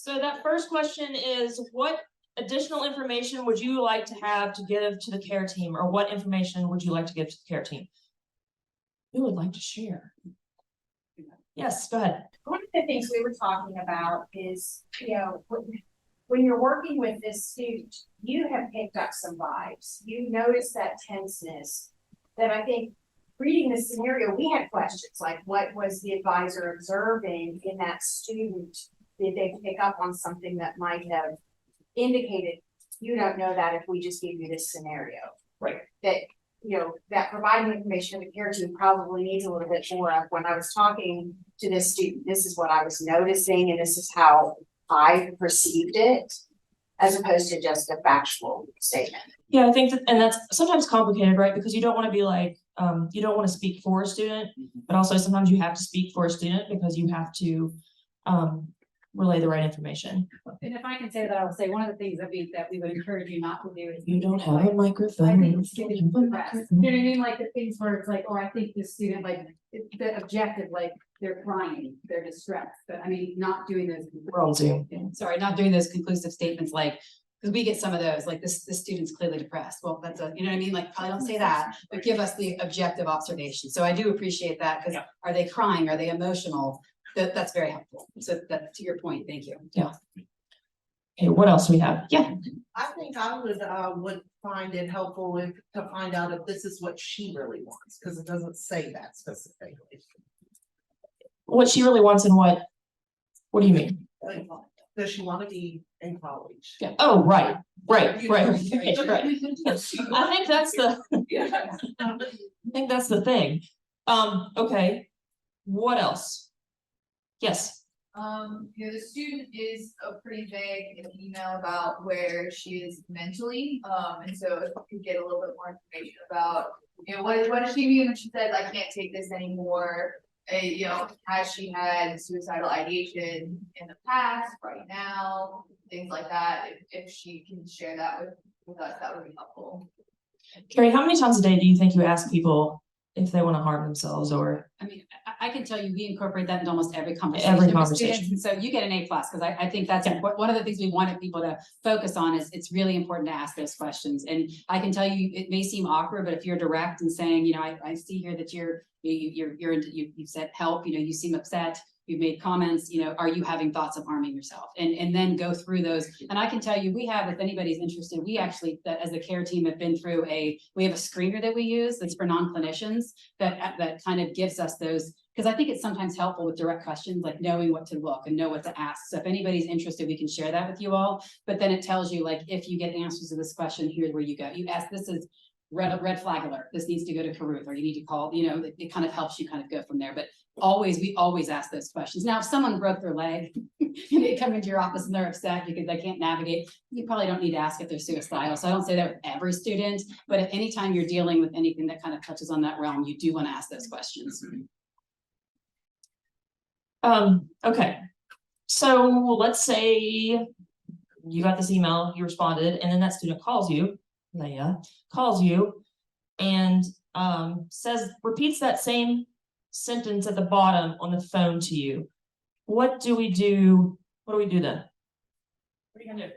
So that first question is, what additional information would you like to have to give to the care team, or what information would you like to give to the care team? Who would like to share? Yes, go ahead. One of the things we were talking about is, when you're working with this student, you have picked up some vibes. You notice that tenseness that I think reading the scenario, we had questions like, what was the advisor observing in that student? Did they pick up on something that might have indicated, you don't know that if we just give you this scenario? Right. That, that providing information to the care team probably needs a little bit more of. When I was talking to this student, this is what I was noticing, and this is how I perceived it, as opposed to just a factual statement. Yeah, I think that, and that's sometimes complicated, right? Because you don't want to be like, you don't want to speak for a student, but also sometimes you have to speak for a student because you have to relay the right information. And if I can say that, I will say one of the things that we would encourage you not to do is You don't have a microphone. I think it's getting depressed. You know what I mean? Like the things where it's like, oh, I think this student, like the objective, like they're crying, they're distressed. But I mean, not doing those. We're on Zoom. Sorry, not doing those conclusive statements like, because we get some of those, like this student's clearly depressed. Well, that's a, you know what I mean? Like, probably don't say that, but give us the objective observation. So I do appreciate that, because are they crying? Are they emotional? That's very helpful. So that, to your point, thank you. Yeah. Okay, what else do we have? Yeah. I think I would find it helpful to find out if this is what she really wants, because it doesn't say that specifically. What she really wants and what do you mean? Like, does she want to be in college? Yeah. Oh, right. I think that's the I think that's the thing. Okay. What else? Yes. The student is a pretty vague in the email about where she is mentally. And so if we could get a little bit more information about, what does she mean when she says, I can't take this anymore? Has she had suicidal ideation in the past, right now, things like that? If she can share that with us, that would be helpful. Carrie, how many times a day do you think you ask people if they want to harm themselves? Or I mean, I can tell you, we incorporate that into almost every conversation. And so you get an A+, because I think that's important. One of the things we wanted people to focus on is it's really important to ask those questions. And I can tell you, it may seem awkward, but if you're direct and saying, I see here that you've said help, you seem upset, you've made comments, are you having thoughts of harming yourself? And then go through those. And I can tell you, we have, if anybody's interested, we actually, as the care team, have been through we have a screener that we use that's for non-clinicians that kind of gives us those, because I think it's sometimes helpful with direct questions, like knowing what to look and know what to ask. So if anybody's interested, we can share that with you all. But then it tells you, like, if you get answers to this question, here's where you go. You ask, this is red flag alert. This needs to go to Caruth, or you need to call, it kind of helps you kind of go from there. But we always ask those questions. Now, if someone broke their leg and they come into your office and they're upset because they can't navigate, you probably don't need to ask if they're suicidal. So I don't say that with every student, but at any time you're dealing with anything that kind of touches on that realm, you do want to ask those questions. Okay. So let's say you got this email, you responded, and then that student calls you, Leia, calls you and repeats that same sentence at the bottom on the phone to you. What do we do? What do we do then? What are you gonna do?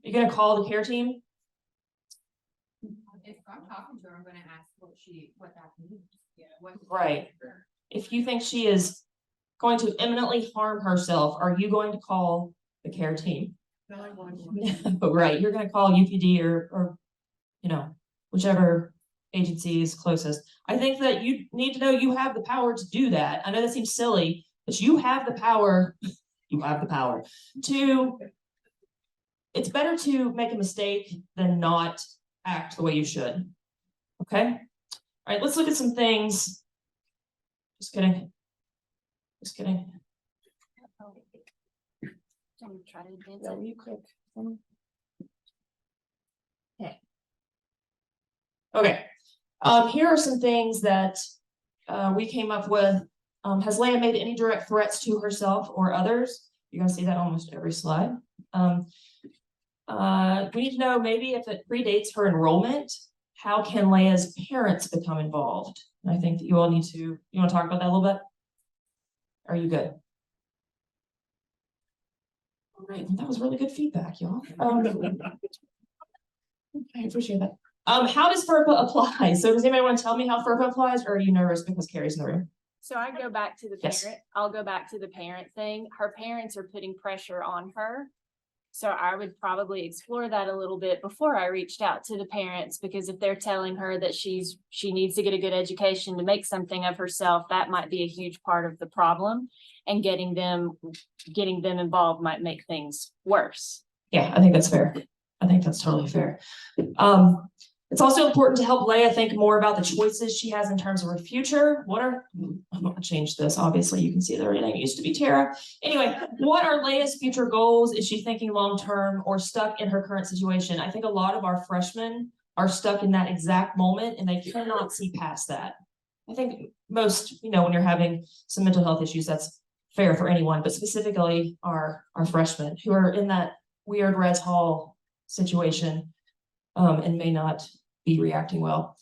You're gonna call the care team? If I'm talking to her, I'm gonna ask what that means. Right. If you think she is going to imminently harm herself, are you going to call the care team? No, I want to. Right, you're going to call UPD or whichever agency is closest. I think that you need to know you have the power to do that. I know that seems silly, but you have the power. You have the power to. It's better to make a mistake than not act the way you should. Okay. All right, let's look at some things. Just kidding. Yeah, will you click? Okay. Here are some things that we came up with. Has Leia made any direct threats to herself or others? You're gonna see that almost every slide. We need to know maybe if it predates her enrollment, how can Leia's parents become involved? And I think that you all need to, you want to talk about that a little bit? Are you good? Right, that was really good feedback, y'all. I appreciate that. How does FERPA apply? So does anybody want to tell me how FERPA applies, or are you nervous because Carrie's in the room? So I go back to the Yes. parent, I'll go back to the parent thing. Her parents are putting pressure on her. So I would probably explore that a little bit before I reached out to the parents, because if they're telling her that she needs to get a good education to make something of herself, that might be a huge part of the problem. And getting them involved might make things worse. Yeah, I think that's fair. I think that's totally fair. It's also important to help Leia think more about the choices she has in terms of her future. I'm gonna change this. Obviously, you can see that her name used to be Tara. Anyway, what are Leia's future goals? Is she thinking long-term or stuck in her current situation? I think a lot of our freshmen are stuck in that exact moment and they cannot see past that. I think most, when you're having some mental health issues, that's fair for anyone, but specifically our freshmen who are in that weird res hall situation, and may not be reacting well.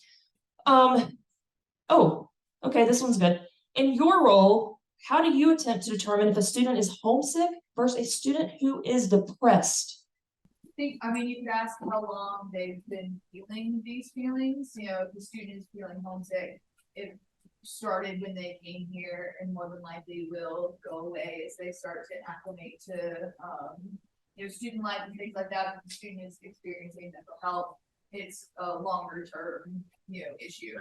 Oh, okay, this one's good. In your role, how do you attempt to determine if a student is homesick versus a student who is depressed? You could ask how long they've been feeling these feelings. If the student is feeling homesick, it started when they came here and more than likely will go away as they start to acclimate to student life and things like that. If the student is experiencing mental health, it's a longer term, issue.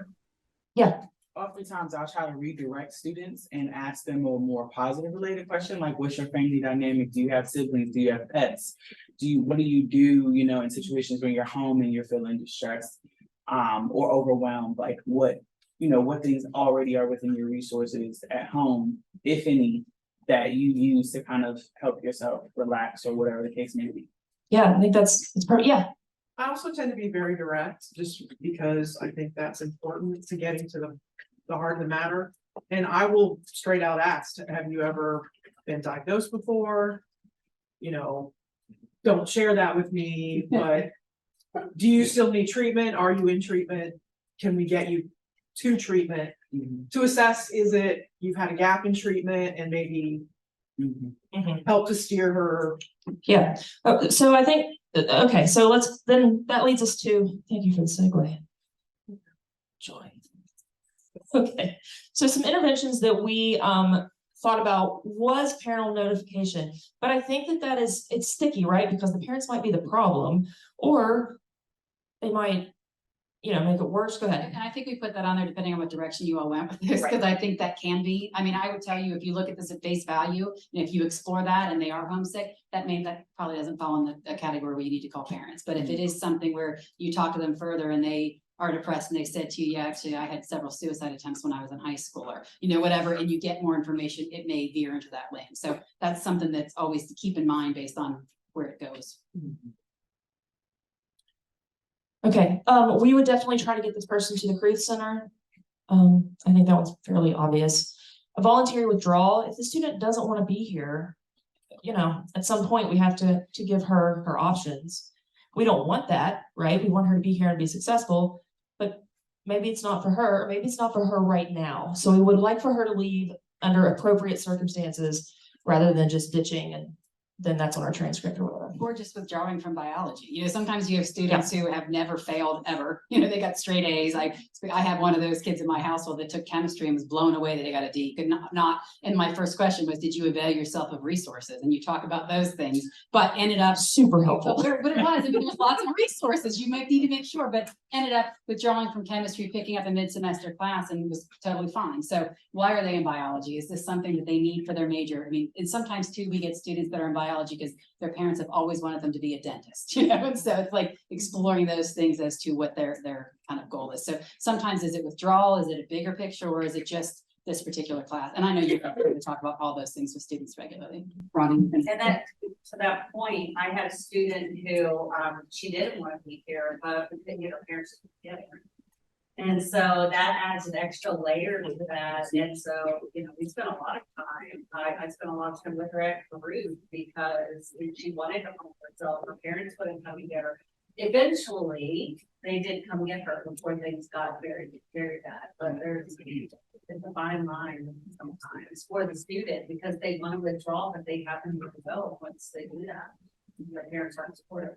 Yeah. Oftentimes I'll try to redirect students and ask them a more positive related question, like what's your family dynamic? Do you have siblings? Do you have pets? What do you do, in situations when you're home and you're feeling distressed, or overwhelmed? Like what things already are within your resources at home, if any, that you use to kind of help yourself relax or whatever the case may be. Yeah, I think it's probably, yeah. I also tend to be very direct, just because I think that's important to getting to the heart of the matter. And I will straight out ask, have you ever been diagnosed before? Don't share that with me, but do you still need treatment? Are you in treatment? Can we get you to treatment to assess, is it you've had a gap in treatment and maybe help to steer her? Yeah. So I think, okay, so that leads us to, thank you for the segue. Joy. Okay, so some interventions that we thought about was parental notification, but I think it's sticky, right? Because the parents might be the problem, or they might, make it worse. Go ahead. And I think we put that on there depending on what direction you all went with this, because I think that can be, I would tell you, if you look at this at face value, and if you explore that and they are homesick, that probably doesn't fall in the category where you need to call parents. But if it is something where you talk to them further and they are depressed and they said to you, yeah, actually I had several suicide attempts when I was in high school, or, whatever, and you get more information, it may veer into that lane. So that's something that's always to keep in mind based on where it goes. Okay, we would definitely try to get this person to the Creath Center. I think that one's fairly obvious. A voluntary withdrawal. If the student doesn't want to be here, at some point we have to give her options. We don't want that, right? We want her to be here and be successful, but maybe it's not for her, or maybe it's not for her right now. So we would like for her to leave under appropriate circumstances rather than just ditching, and then that's on our transcript or whatever. Or just withdrawing from biology. Sometimes you have students who have never failed ever. They got straight A's. I have one of those kids in my household that took chemistry and was blown away that they got a D. Could not. And my first question was, did you avail yourself of resources? And you talk about those things, but ended up super helpful. But it was. There's lots of resources. You might need to make sure, but ended up withdrawing from chemistry, picking up a mid-semester class, and was totally fine. So why are they in biology? Is this something that they need for their major? And sometimes too, we get students that are in biology because their parents have always wanted them to be a dentist, and so it's like exploring those things as to what their kind of goal is. So sometimes is it withdrawal, is it a bigger picture, or is it just this particular class? And I know you're going to talk about all those things with students regularly. Ronnie. And that, to that point, I had a student who she didn't want to be here, but couldn't get her parents together. And so that adds an extra layer to that. And so, we spent a lot of time. I spent a lot of time with her at Peru because she wanted to home herself. Her parents couldn't come together. eventually, they did come get her before things got very, very bad, but there's a fine line sometimes for the student, because they want to withdraw, but they happen to go once they do that. The parents aren't supportive.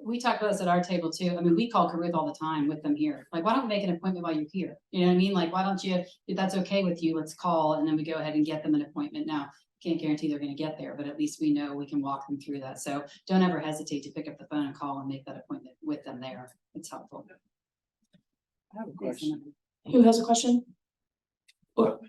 We talk about this at our table too. I mean, we call Caruth all the time with them here. Like, why don't we make an appointment while you're here? You know what I mean? Like, why don't you, if that's okay with you, let's call and then we go ahead and get them an appointment. Now, can't guarantee they're gonna get there, but at least we know we can walk them through that. So don't ever hesitate to pick up the phone and call and make that appointment with them there. It's helpful. I have a question. Who has a question? Or,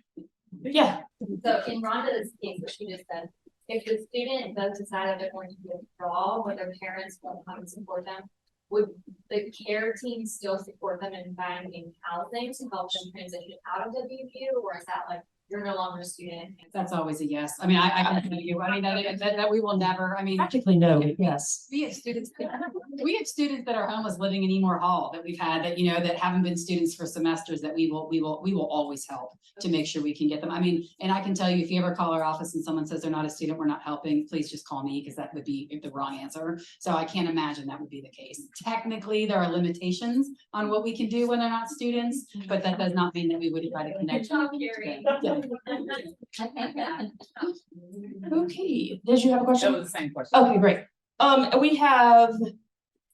yeah, So in Rhonda's case, what she just said, if the student does decide that they're going to withdraw, or their parents won't come and support them, would the care team still support them in finding housing to help them transition out of WVU, or is that like, you're no longer a student? That's always a yes. I mean, I can tell you, I mean, that we will never, I mean. practically no, yes. We have students, that are homeless living in Emore Hall that we've had that, you know, that haven't been students for semesters that we will always help to make sure we can get them. I mean, and I can tell you, if you ever call our office and someone says they're not a student, we're not helping, please just call me, because that would be the wrong answer. So I can't imagine that would be the case. Technically, there are limitations on what we can do when they're not students, but that does not mean that we wouldn't try to connect. them to them. Yeah. Okay, did you have a That question? was the same question. Okay, great. We have,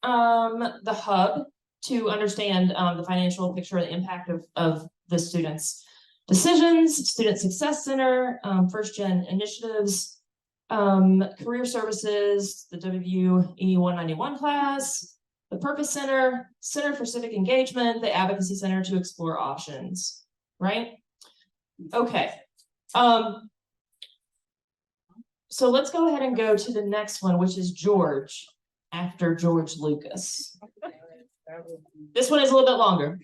the hub to understand, the financial picture, the impact of the students' decisions, Student Success Center, first gen initiatives, career services, the WVU 8191 class, the Purpose Center, Center for Civic Engagement, the Advocacy Center to explore options, right? Okay. So let's go ahead and go to the next one, which is George, after George Lucas. This one is a little bit longer.